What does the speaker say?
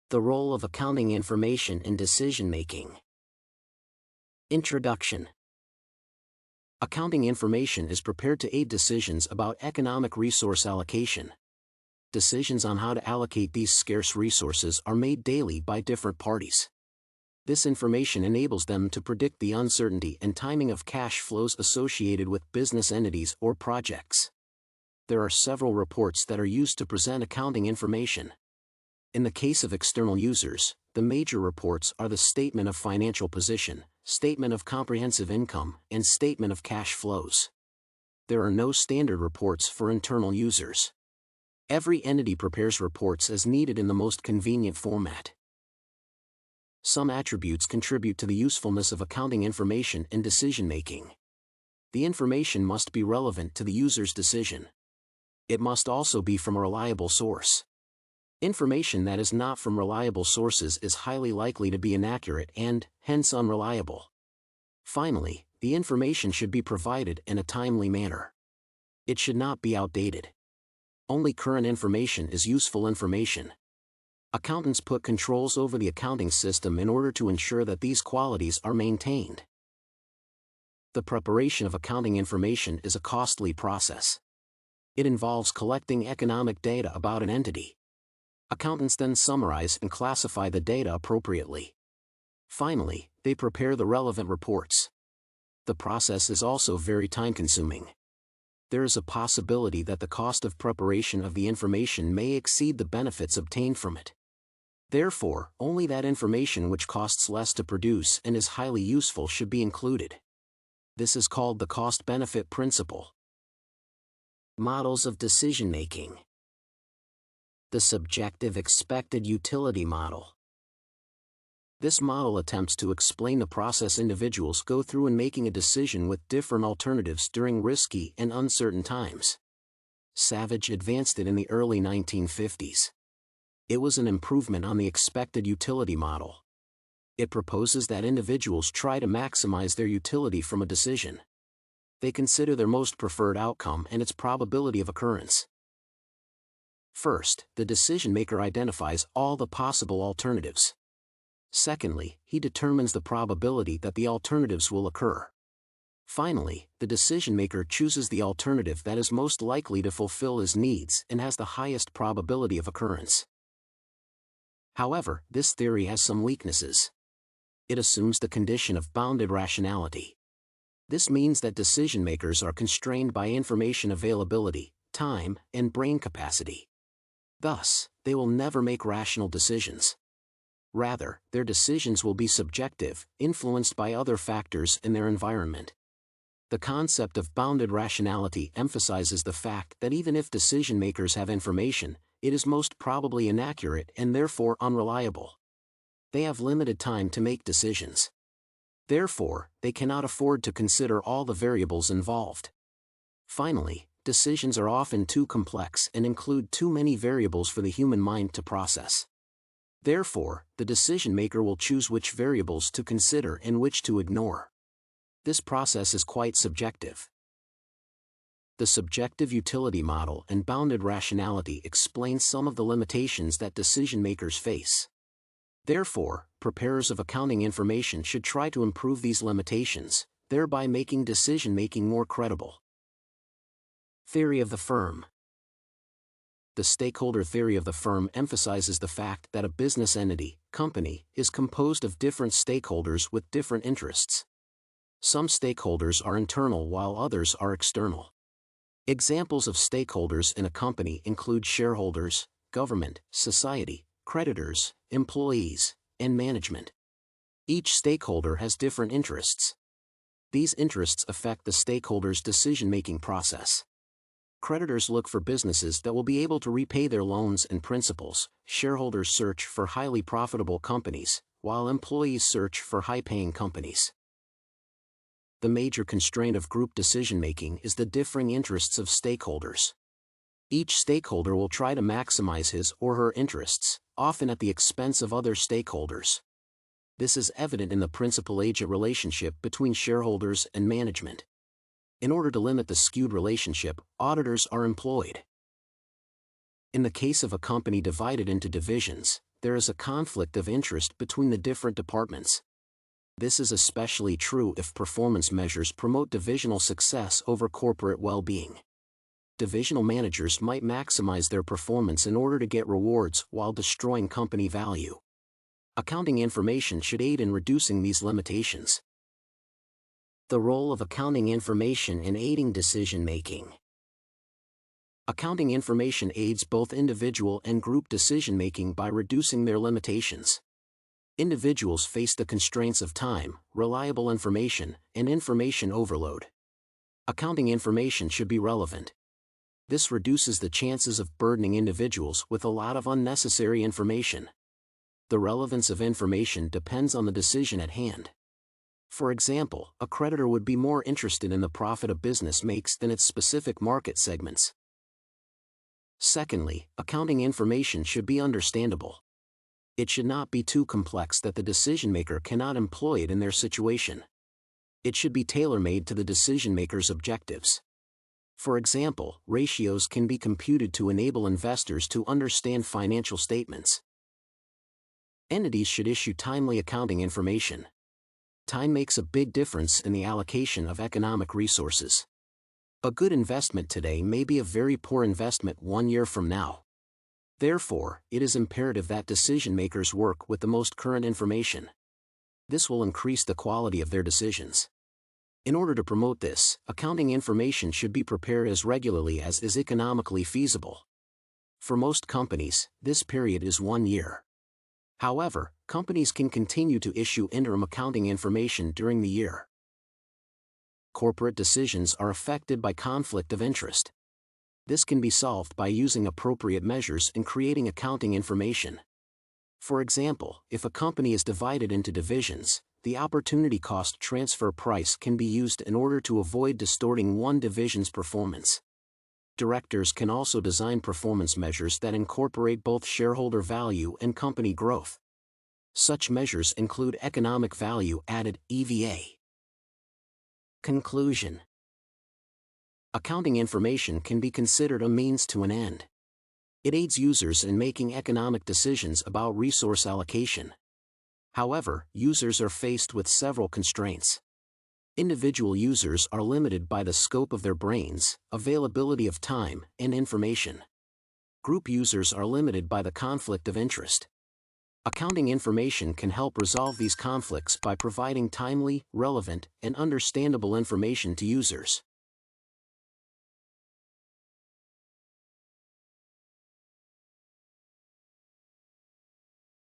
The role of accounting information in decision-making. Introduction. Accounting information is prepared to aid decisions about economic resource allocation. Decisions on how to allocate these scarce resources are made daily by different parties. This information enables them to predict the uncertainty and timing of cash flows associated with business entities or projects. There are several reports that are used to present accounting information. In the case of external users, the major reports are the Statement of Financial Position, Statement of Comprehensive Income, and Statement of Cash Flows. There are no standard reports for internal users. Every entity prepares reports as needed in the most convenient format. Some attributes contribute to the usefulness of accounting information in decision-making. The information must be relevant to the user's decision. It must also be from a reliable source. Information that is not from reliable sources is highly likely to be inaccurate and, hence, unreliable. Finally, the information should be provided in a timely manner. It should not be outdated. Only current information is useful information. Accountants put controls over the accounting system in order to ensure that these qualities are maintained. The preparation of accounting information is a costly process. It involves collecting economic data about an entity. Accountants then summarize and classify the data appropriately. Finally, they prepare the relevant reports. The process is also very time-consuming. There is a possibility that the cost of preparation of the information may exceed the benefits obtained from it. Therefore, only that information which costs less to produce and is highly useful should be included. This is called the cost-benefit principle. Models of decision-making. The subjective expected utility model. This model attempts to explain the process individuals go through in making a decision with different alternatives during risky and uncertain times. Savage advanced it in the early 1950s. It was an improvement on the expected utility model. It proposes that individuals try to maximize their utility from a decision. They consider their most preferred outcome and its probability of occurrence. First, the decision-maker identifies all the possible alternatives. Secondly, he determines the probability that the alternatives will occur. Finally, the decision-maker chooses the alternative that is most likely to fulfill his needs and has the highest probability of occurrence. However, this theory has some weaknesses. It assumes the condition of bounded rationality. This means that decision-makers are constrained by information availability, time, and brain capacity. Thus, they will never make rational decisions. Rather, their decisions will be subjective, influenced by other factors in their environment. The concept of bounded rationality emphasizes the fact that even if decision-makers have information, it is most probably inaccurate and therefore unreliable. They have limited time to make decisions. Therefore, they cannot afford to consider all the variables involved. Finally, decisions are often too complex and include too many variables for the human mind to process. Therefore, the decision-maker will choose which variables to consider and which to ignore. This process is quite subjective. The subjective utility model and bounded rationality explain some of the limitations that decision-makers face. Therefore, preparers of accounting information should try to improve these limitations, thereby making decision-making more credible. Theory of the firm. The stakeholder theory of the firm emphasizes the fact that a business entity, company, is composed of different stakeholders with different interests. Some stakeholders are internal while others are external. Examples of stakeholders in a company include shareholders, government, society, creditors, employees, and management. Each stakeholder has different interests. These interests affect the stakeholders' decision-making process. Creditors look for businesses that will be able to repay their loans and principals, shareholders search for highly profitable companies, while employees search for high-paying companies. The major constraint of group decision-making is the differing interests of stakeholders. Each stakeholder will try to maximize his or her interests, often at the expense of other stakeholders. This is evident in the principal-agent relationship between shareholders and management. In order to limit the skewed relationship, auditors are employed. In the case of a company divided into divisions, there is a conflict of interest between the different departments. This is especially true if performance measures promote divisional success over corporate well-being. Divisional managers might maximize their performance in order to get rewards while destroying company value. Accounting information should aid in reducing these limitations. The role of accounting information in aiding decision-making. Accounting information aids both individual and group decision-making by reducing their limitations. Individuals face the constraints of time, reliable information, and information overload. Accounting information should be relevant. This reduces the chances of burdening individuals with a lot of unnecessary information. The relevance of information depends on the decision at hand. For example, a creditor would be more interested in the profit a business makes than its specific market segments. Secondly, accounting information should be understandable. It should not be too complex that the decision-maker cannot employ it in their situation. It should be tailor-made to the decision-maker's objectives. For example, ratios can be computed to enable investors to understand financial statements. Entities should issue timely accounting information. Time makes a big difference in the allocation of economic resources. A good investment today may be a very poor investment 1 year from now. Therefore, it is imperative that decision-makers work with the most current information. This will increase the quality of their decisions. In order to promote this, accounting information should be prepared as regularly as is economically feasible. For most companies, this period is 1 year. However, companies can continue to issue interim accounting information during the year. Corporate decisions are affected by conflict of interest. This can be solved by using appropriate measures in creating accounting information. For example, if a company is divided into divisions, the opportunity cost transfer price can be used in order to avoid distorting one division's performance. Directors can also design performance measures that incorporate both shareholder value and company growth. Such measures include economic value added (EVA). Conclusion. Accounting information can be considered a means to an end. It aids users in making economic decisions about resource allocation. However, users are faced with several constraints. Individual users are limited by the scope of their brains, availability of time, and information. Group users are limited by the conflict of interest. Accounting information can help resolve these conflicts by providing timely, relevant, and understandable information to users.